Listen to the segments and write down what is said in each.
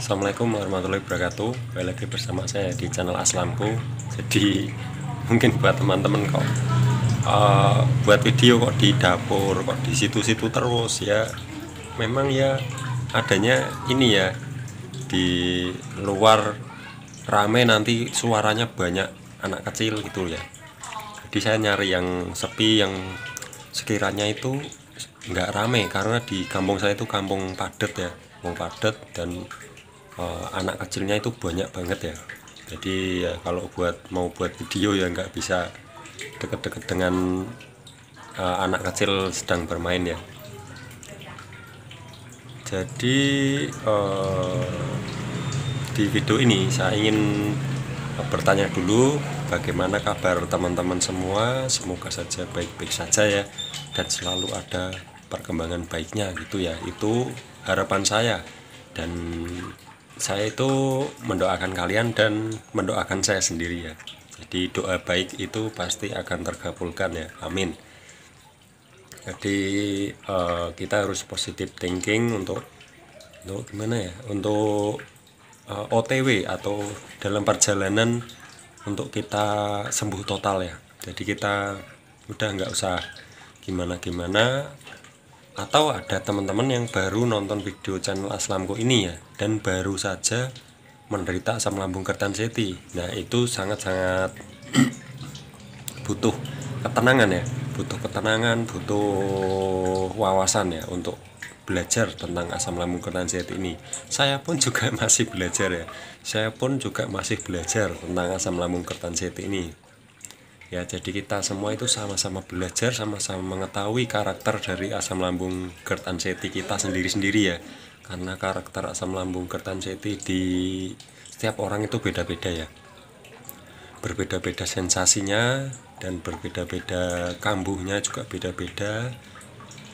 Assalamualaikum warahmatullahi wabarakatuh. Kembali lagi bersama saya di channel Aslamku. Jadi mungkin buat teman-teman kok buat video kok di dapur, kok di situ-situ terus ya. Memang ya adanya ini ya, di luar rame nanti suaranya banyak anak kecil gitu ya. Jadi saya nyari yang sepi, yang sekiranya itu nggak rame, karena di kampung saya itu kampung padat ya, kampung padat, dan anak kecilnya itu banyak banget ya. Jadi ya kalau mau buat video ya nggak bisa deket-deket dengan anak kecil sedang bermain ya. Jadi di video ini saya ingin bertanya dulu, bagaimana kabar teman-teman semua. Semoga saja baik-baik saja ya, dan selalu ada perkembangan baiknya gitu ya. Itu harapan saya, dan saya itu mendoakan kalian dan mendoakan saya sendiri ya. Jadi doa baik itu pasti akan terkabulkan ya, amin. Jadi kita harus positive thinking untuk gimana ya, untuk OTW atau dalam perjalanan untuk kita sembuh total ya. Jadi kita udah nggak usah gimana-gimana. Atau ada teman-teman yang baru nonton video channel Aslamku ini ya, dan baru saja menderita asam lambung Kertanseti. Nah itu sangat-sangat butuh ketenangan ya, butuh wawasan ya untuk belajar tentang asam lambung Kertanseti ini. Saya pun juga masih belajar ya, tentang asam lambung Kertanseti ini ya. Jadi kita semua itu sama-sama belajar, sama-sama mengetahui karakter dari asam lambung Kertanseti kita sendiri-sendiri ya. Karena karakter asam lambung Kertanseti di setiap orang itu beda-beda ya, berbeda-beda sensasinya, dan berbeda-beda kambuhnya juga beda-beda.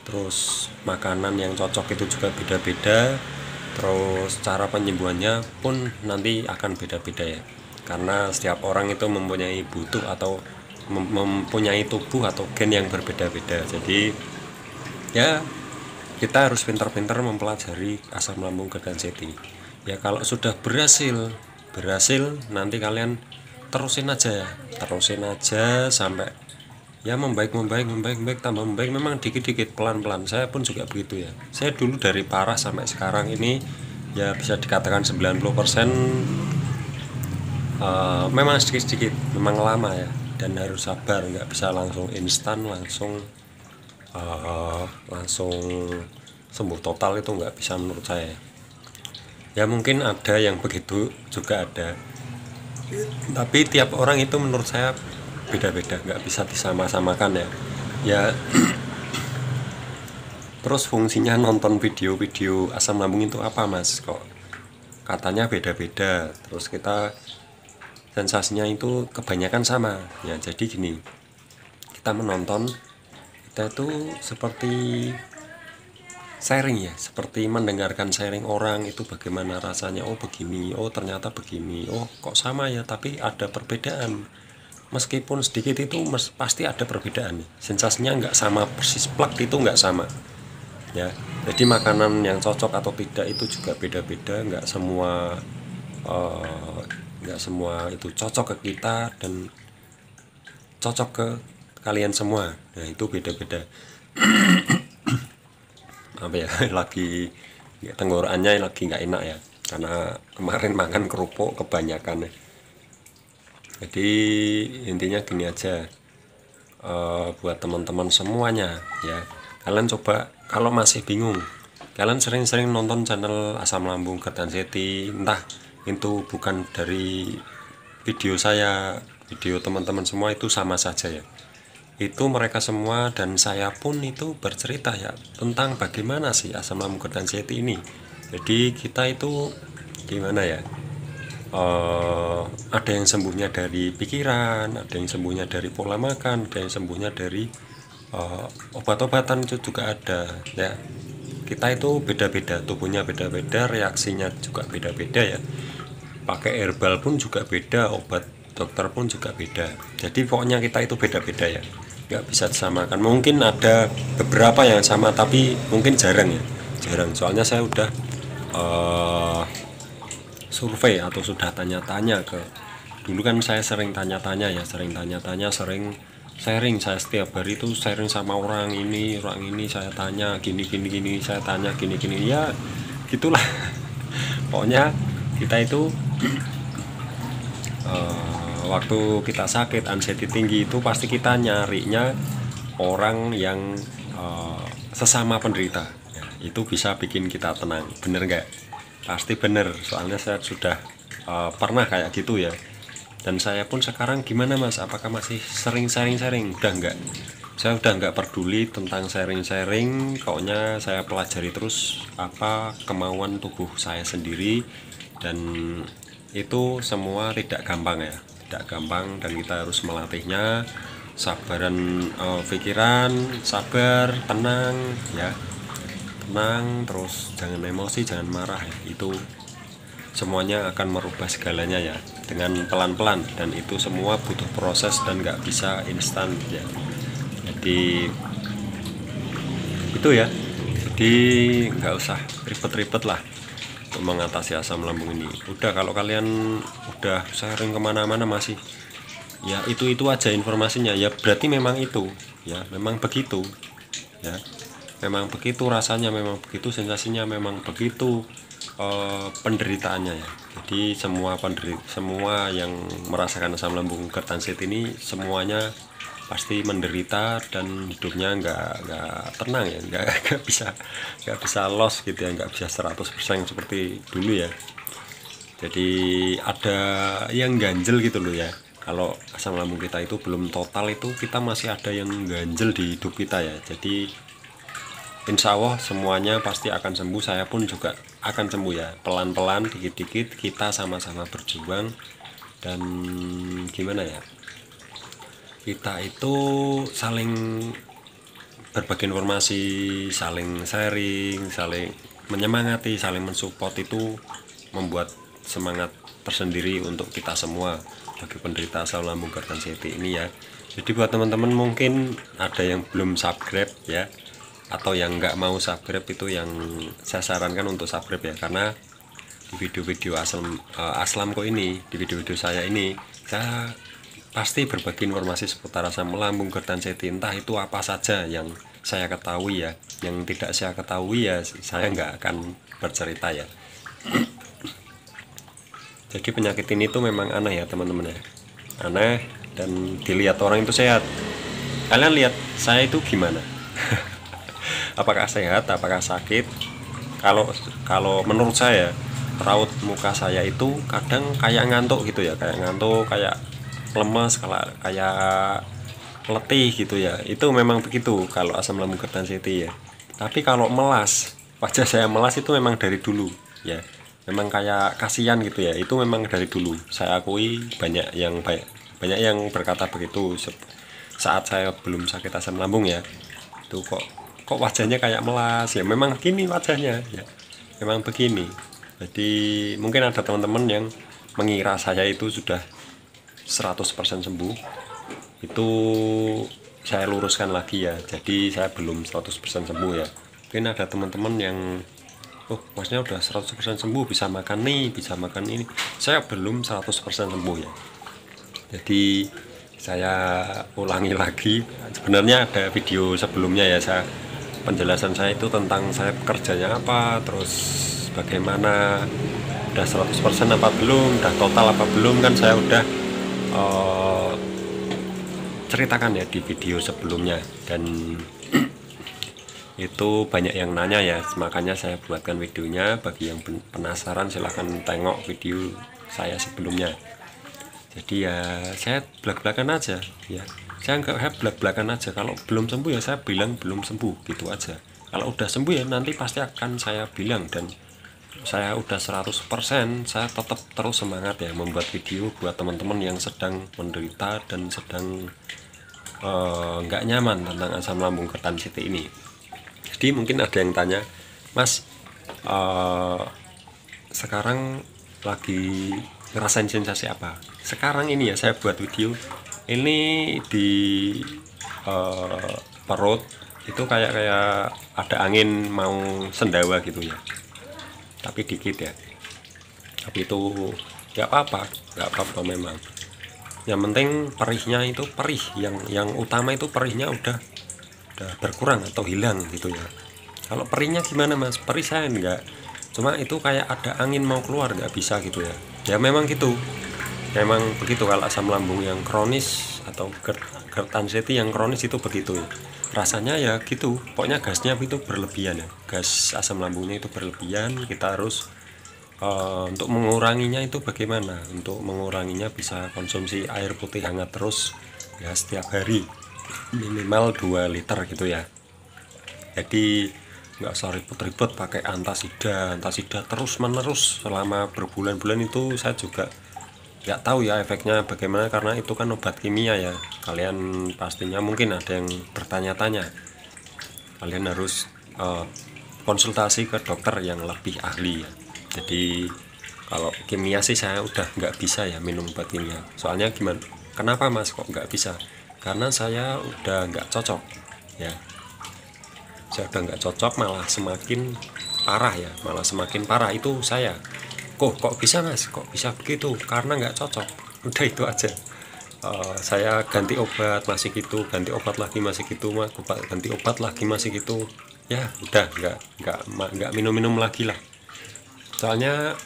Terus makanan yang cocok itu juga beda-beda. Terus cara penyembuhannya pun nanti akan beda-beda ya, karena setiap orang itu mempunyai mempunyai tubuh atau gen yang berbeda-beda. Jadi ya kita harus pintar-pintar mempelajari asam lambung Kertanseti ya. Kalau sudah berhasil nanti kalian terusin aja sampai ya membaik, tambah membaik. Memang dikit-dikit, pelan-pelan. Saya pun juga begitu ya. Saya dulu dari parah sampai sekarang ini ya bisa dikatakan 90%. Memang sedikit-sedikit, memang lama ya, dan harus sabar, nggak bisa langsung instan langsung sembuh total, itu nggak bisa menurut saya ya. Mungkin ada yang begitu juga ada, tapi tiap orang itu menurut saya beda-beda, nggak bisa disama-samakan ya. Terus fungsinya nonton video-video asam lambung itu apa mas, kok katanya beda-beda, terus kita sensasinya itu kebanyakan sama ya. Jadi gini, kita menonton, kita itu seperti sharing ya, seperti mendengarkan sharing orang itu bagaimana rasanya. Oh begini, oh ternyata begini, oh kok sama ya, tapi ada perbedaan. Meskipun sedikit itu pasti ada perbedaan. Sensasinya nggak sama persis, plak itu nggak sama ya. Jadi makanan yang cocok atau tidak itu juga beda-beda, nggak semua itu cocok ke kita dan cocok ke kalian semua. Nah itu beda-beda. Apa ya, lagi ya, tenggorokannya lagi nggak enak ya, karena kemarin makan kerupuk kebanyakan ya. Jadi intinya gini aja, buat teman-teman semuanya ya, kalian coba kalau masih bingung, kalian sering-sering nonton channel asam lambung Kertanseti, entah itu bukan dari video saya, video teman-teman semua itu sama saja ya. Itu mereka semua dan saya pun itu bercerita ya tentang bagaimana sih asam lambung Kertanseti ini. Jadi kita itu gimana ya, ada yang sembuhnya dari pikiran, ada yang sembuhnya dari pola makan, ada yang sembuhnya dari obat-obatan itu juga ada ya. Kita itu beda-beda, tubuhnya beda-beda, reaksinya juga beda-beda ya. Pakai herbal pun juga beda, obat dokter pun juga beda. Jadi pokoknya kita itu beda-beda ya, nggak bisa disamakan. Mungkin ada beberapa yang sama, tapi mungkin jarang ya, jarang. Soalnya saya udah survei atau sudah tanya-tanya ke, dulu kan saya sering tanya-tanya ya, sering sharing, saya setiap hari itu sharing sama orang ini saya tanya gini, saya tanya gini ya gitulah. Pokoknya kita itu waktu kita sakit anxiety tinggi itu pasti kita nyarinya orang yang sesama penderita ya, itu bisa bikin kita tenang. Bener nggak? Pasti bener, soalnya saya sudah pernah kayak gitu ya. Dan saya pun sekarang gimana Mas, apakah masih sering sharing? Udah enggak, saya udah enggak peduli tentang sharing, pokoknya saya pelajari terus apa kemauan tubuh saya sendiri. Dan itu semua tidak gampang ya, tidak gampang, dan kita harus melatihnya. Sabaran pikiran, sabar, tenang ya, tenang terus, jangan emosi, jangan marah ya. Itu semuanya akan merubah segalanya ya, dengan pelan-pelan, dan itu semua butuh proses dan nggak bisa instan ya. Jadi itu ya, jadi nggak usah ribet-ribet lah untuk mengatasi asam lambung ini. Udah, kalau kalian udah sharing kemana-mana masih ya itu aja informasinya ya, berarti memang itu ya, memang begitu ya, memang begitu rasanya, memang begitu sensasinya, memang begitu penderitaannya ya. Jadi semua yang merasakan asam lambung ketansit ini semuanya pasti menderita dan hidupnya nggak tenang ya, nggak bisa loss gitu ya, nggak bisa 100% seperti dulu ya. Jadi ada yang ganjel gitu loh ya, kalau asam lambung kita itu belum total, itu kita masih ada yang ganjel di hidup kita ya. Jadi insya Allah semuanya pasti akan sembuh, saya pun juga akan sembuh ya, pelan-pelan, dikit-dikit kita sama-sama berjuang. Dan gimana ya, kita itu saling berbagi informasi, saling sharing, saling menyemangati, saling mensupport, itu membuat semangat tersendiri untuk kita semua bagi penderita asam lambung ketansit ini ya. Jadi buat teman-teman mungkin ada yang belum subscribe ya, atau yang nggak mau subscribe, itu yang saya sarankan untuk subscribe ya, karena di video-video Aslamko ini, di video-video saya ini, saya pasti berbagi informasi seputar asam lambung ketansit, entah itu apa saja yang saya ketahui ya. Yang tidak saya ketahui ya saya nggak akan bercerita ya. Jadi penyakit ini tuh memang aneh ya teman-teman ya, aneh, dan dilihat orang itu sehat. Kalian lihat saya itu gimana? Apakah sehat, apakah sakit? Kalau menurut saya, raut muka saya itu kadang kayak ngantuk gitu ya, kayak lemas, kayak letih gitu ya. Itu memang begitu kalau asam lambung ketansit ya. Tapi kalau melas, wajah saya melas itu memang dari dulu ya, memang kayak kasihan gitu ya, itu memang dari dulu. Saya akui banyak yang berkata begitu saat saya belum sakit asam lambung ya. Itu kok wajahnya kayak melas ya, memang begini wajahnya ya, memang begini. Jadi mungkin ada teman-teman yang mengira saya itu sudah 100% sembuh. Itu saya luruskan lagi ya, jadi saya belum 100% sembuh ya. Mungkin ada teman-teman yang maksudnya udah 100% sembuh, bisa makan nih, bisa makan ini. Saya belum 100% sembuh ya. Jadi saya ulangi lagi, sebenarnya ada video sebelumnya ya, penjelasan saya itu tentang saya pekerjanya apa, terus bagaimana, udah 100% apa belum, udah total apa belum, kan saya udah ceritakan ya di video sebelumnya. Dan itu banyak yang nanya ya, makanya saya buatkan videonya. Bagi yang penasaran silahkan tengok video saya sebelumnya. Jadi ya saya belak-belakan aja ya, saya nggak belak-belakan aja. Kalau belum sembuh ya saya bilang belum sembuh gitu aja. Kalau udah sembuh ya nanti pasti akan saya bilang. Dan saya udah 100%, saya tetap terus semangat ya membuat video buat teman-teman yang sedang menderita dan sedang nggak nyaman tentang asam lambung ketansit ini. Jadi mungkin ada yang tanya, Mas, sekarang lagi ngerasain sensasi apa? Sekarang ini ya saya buat video ini di perut itu kayak ada angin mau sendawa gitu ya, tapi dikit ya. Tapi itu nggak apa-apa memang. Yang penting perihnya itu yang utama itu perihnya udah berkurang atau hilang gitu ya. Kalau perihnya gimana mas? Perih saya enggak, cuma itu kayak ada angin mau keluar, nggak bisa gitu ya. Ya memang gitu, memang begitu. Kalau asam lambung yang kronis atau GERD anxiety yang kronis itu begitu ya. Rasanya ya gitu, pokoknya gasnya itu berlebihan ya, gas asam lambungnya itu berlebihan. Kita harus untuk menguranginya itu bagaimana? Untuk menguranginya bisa konsumsi air putih hangat terus ya setiap hari, minimal 2 liter gitu ya. Jadi nggak usah ribet-ribet pakai antasida terus menerus selama berbulan-bulan. Itu saya juga nggak tahu ya efeknya bagaimana, karena itu kan obat kimia ya. Kalian pastinya mungkin ada yang bertanya-tanya, kalian harus konsultasi ke dokter yang lebih ahli ya. Jadi kalau kimia sih saya udah nggak bisa ya minum obat kimia. Soalnya gimana, kenapa mas kok nggak bisa? Karena saya udah nggak cocok ya. Saya udah nggak cocok, malah semakin parah ya, malah semakin parah itu saya. Kok bisa mas, kok bisa begitu? Karena nggak cocok, udah itu aja. Saya ganti obat masih gitu, ganti obat lagi masih gitu, ganti obat lagi masih gitu. Ya udah nggak minum lagi lah. Soalnya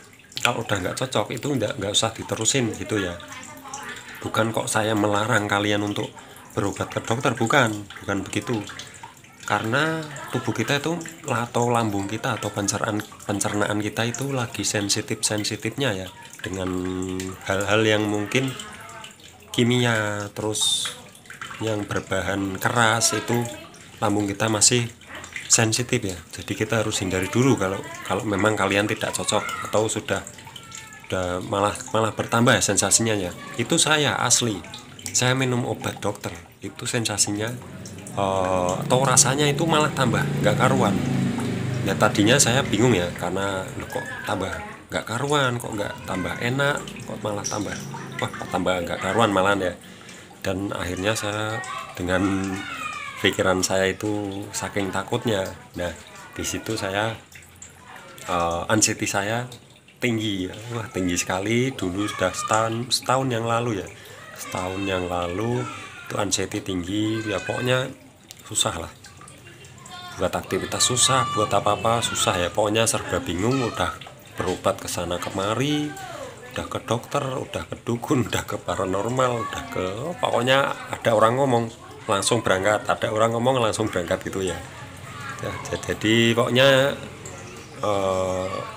kalau udah nggak cocok itu nggak usah diterusin gitu ya. Bukan kok saya melarang kalian untuk berobat ke dokter, bukan begitu. Karena tubuh kita itu atau lambung kita atau pencernaan kita itu lagi sensitifnya ya dengan hal-hal yang mungkin kimia, terus yang berbahan keras itu lambung kita masih sensitif ya. Jadi kita harus hindari dulu kalau memang kalian tidak cocok atau sudah malah bertambah sensasinya ya. Itu saya asli, saya minum obat dokter itu sensasinya atau rasanya itu malah tambah nggak karuan. Ya tadinya saya bingung ya, karena kok tambah nggak karuan, kok nggak tambah enak, kok malah tambah nggak karuan malahan ya. Dan akhirnya saya dengan pikiran saya itu saking takutnya, nah di situ saya anxiety saya tinggi ya. Wah tinggi sekali. Dulu sudah setahun yang lalu ya, setahun yang lalu itu anxiety tinggi ya. Pokoknya susah lah, buat aktivitas susah, buat apa-apa susah ya. Pokoknya serba bingung, udah berobat ke sana kemari, udah ke dokter, udah ke dukun, udah ke paranormal, udah ke pokoknya ada orang ngomong langsung berangkat, ada orang ngomong langsung berangkat gitu ya. Jadi pokoknya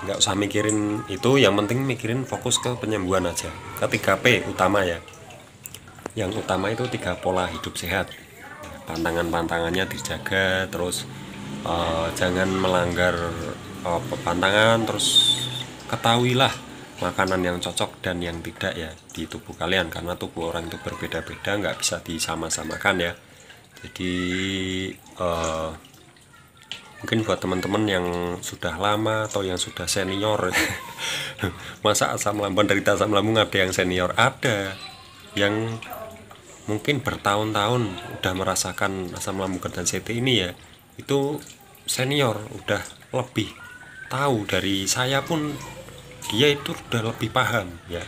nggak usah mikirin itu, yang penting mikirin fokus ke penyembuhan aja, ke 3P utama ya. Yang utama itu 3 pola hidup sehat, pantangannya dijaga, terus jangan melanggar pantangan, terus ketahuilah makanan yang cocok dan yang tidak ya di tubuh kalian, karena tubuh orang itu berbeda-beda, nggak bisa disama-samakan ya. Jadi mungkin buat teman-teman yang sudah lama atau yang sudah senior masa asam lambung, derita asam lambung, ada yang senior, ada yang mungkin bertahun-tahun udah merasakan asam lambung GERD anxiety ini ya. Itu senior udah lebih tahu dari saya pun, dia itu udah lebih paham ya.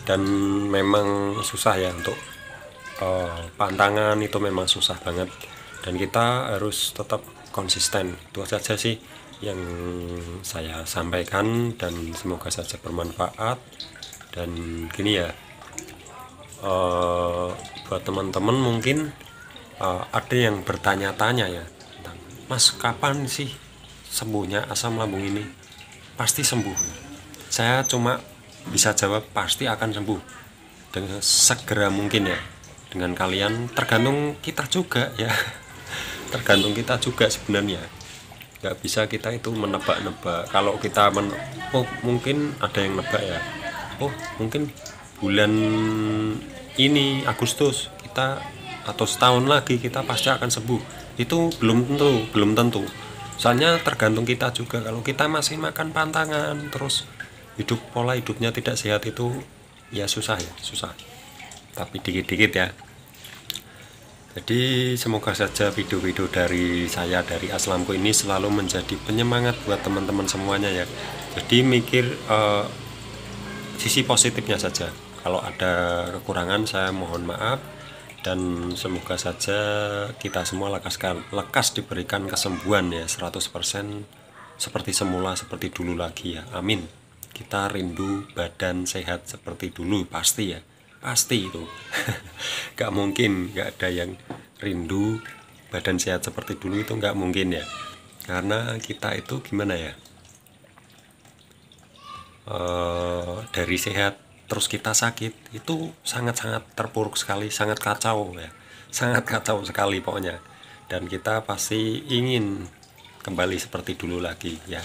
Dan memang susah ya untuk pantangan itu memang susah banget, dan kita harus tetap konsisten. Itu saja sih yang saya sampaikan, dan semoga saja bermanfaat. Dan gini ya, buat teman-teman mungkin ada yang bertanya-tanya ya tentang, mas kapan sih sembuhnya asam lambung ini? Pasti sembuh. Saya cuma bisa jawab pasti akan sembuh dengan segera mungkin ya. Dengan kalian, tergantung kita juga ya. Tergantung kita juga sebenarnya. Nggak bisa kita itu menebak-nebak. Kalau kita mungkin ada yang nebak ya, mungkin bulan ini Agustus kita atau setahun lagi kita pasti akan sembuh. Itu belum tentu. Soalnya tergantung kita juga. Kalau kita masih makan pantangan, terus pola hidupnya tidak sehat, itu ya susah. Tapi dikit-dikit ya. Jadi semoga saja video-video dari saya dari Aslamku ini selalu menjadi penyemangat buat teman-teman semuanya ya. Jadi mikir sisi positifnya saja. Kalau ada kekurangan saya mohon maaf, dan semoga saja kita semua lekas diberikan kesembuhan ya 100% seperti semula, seperti dulu lagi ya. Amin. Kita rindu badan sehat seperti dulu, pasti ya, pasti itu. Gak mungkin gak ada yang rindu badan sehat seperti dulu, itu gak mungkin ya. Karena kita itu gimana ya, dari sehat terus kita sakit itu sangat-sangat terpuruk sekali, sangat kacau ya, sangat kacau sekali pokoknya. Dan kita pasti ingin kembali seperti dulu lagi ya,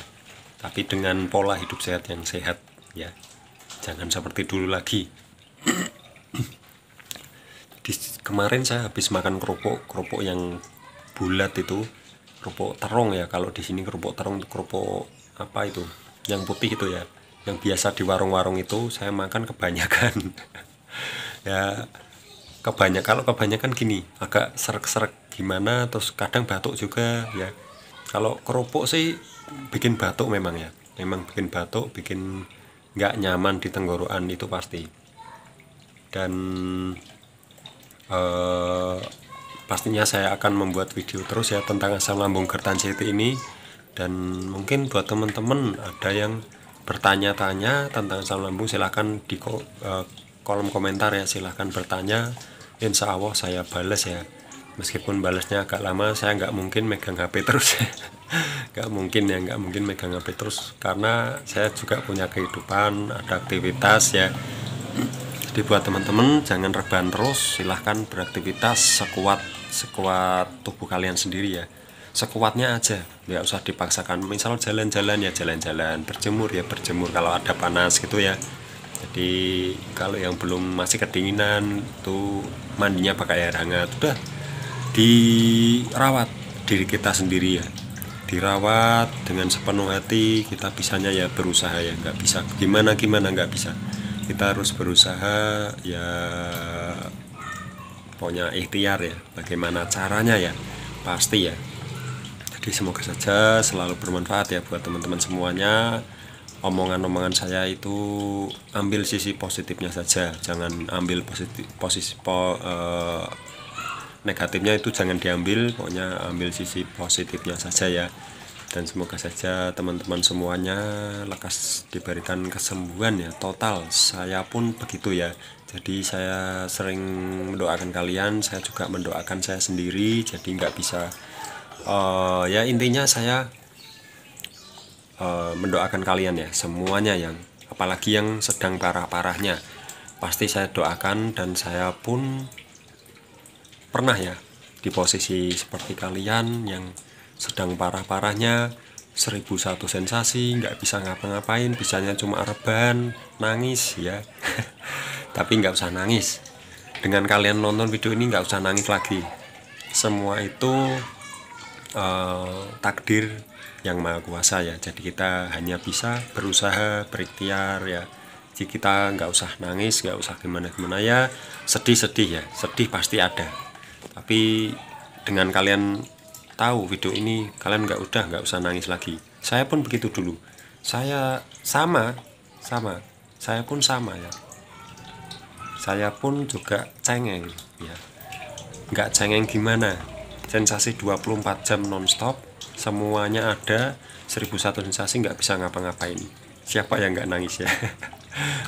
tapi dengan pola hidup sehat yang sehat ya, jangan seperti dulu lagi. Kemarin saya habis makan kerupuk yang bulat itu, kerupuk terong ya, kalau di sini kerupuk terong, kerupuk apa itu yang putih itu ya, yang biasa di warung-warung itu, saya makan kebanyakan. Ya kalau kebanyakan gini agak serak-serak gimana, terus kadang batuk juga ya. Kalau kerupuk sih bikin batuk memang ya, memang bikin batuk, bikin nggak nyaman di tenggorokan itu pasti. Dan pastinya saya akan membuat video terus ya tentang asam lambung Kertanseti ini. Dan mungkin buat teman-teman ada yang bertanya-tanya tentang asam lambung, silahkan di kolom komentar ya, silahkan bertanya, insya Allah saya balas ya. Meskipun balasnya agak lama, saya nggak mungkin megang HP terus. Nggak mungkin megang HP terus, karena saya juga punya kehidupan, ada aktivitas ya. Jadi buat teman-teman jangan rebahan terus, silahkan beraktivitas sekuat tubuh kalian sendiri ya, sekuatnya aja, nggak usah dipaksakan. Misal jalan-jalan ya jalan-jalan, berjemur ya berjemur kalau ada panas gitu ya. Jadi kalau yang belum masih kedinginan tuh mandinya pakai air hangat, udah dirawat diri kita sendiri ya, dirawat dengan sepenuh hati. Kita bisanya ya berusaha ya, nggak bisa gimana nggak bisa, kita harus berusaha ya, pokoknya ikhtiar ya, bagaimana caranya ya, pasti ya. Jadi semoga saja selalu bermanfaat ya buat teman-teman semuanya. Omongan-omongan saya itu ambil sisi positifnya saja, jangan ambil negatifnya itu jangan diambil, pokoknya ambil sisi positifnya saja ya. Dan semoga saja teman-teman semuanya lekas diberikan kesembuhan ya total. Saya pun begitu ya, jadi saya sering mendoakan kalian, saya juga mendoakan saya sendiri. Jadi nggak bisa ya, intinya saya mendoakan kalian ya semuanya, yang apalagi yang sedang parah-parahnya pasti saya doakan. Dan saya pun pernah ya di posisi seperti kalian yang sedang parah-parahnya, 1001 sensasi, nggak bisa ngapa-ngapain, bisanya cuma rebahan, nangis ya. Tapi nggak usah nangis, dengan kalian nonton video ini nggak usah nangis lagi. Semua itu takdir yang maha kuasa ya. Jadi kita hanya bisa berusaha, berikhtiar ya. Jadi kita nggak usah nangis, nggak usah gimana-gimana ya. Sedih-sedih ya, sedih pasti ada. Tapi dengan kalian tahu video ini, kalian nggak usah nangis lagi. Saya pun begitu dulu. Saya sama, saya pun sama ya. Saya pun juga cengeng ya. Nggak cengeng gimana? Sensasi 24 jam nonstop, semuanya ada, 1001 sensasi, nggak bisa ngapa-ngapain. Siapa yang nggak nangis ya?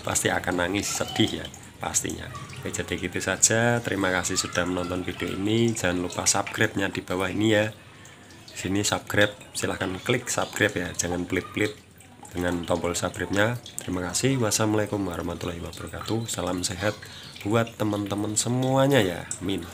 Pasti akan nangis, sedih ya pastinya. Oke, jadi gitu saja. Terima kasih sudah menonton video ini. Jangan lupa subscribe-nya di bawah ini ya. Sini subscribe, silahkan klik subscribe ya, jangan pelit-pelit dengan tombol subscribe-nya. Terima kasih. Wassalamualaikum warahmatullahi wabarakatuh. Salam sehat buat teman-teman semuanya ya. Amin.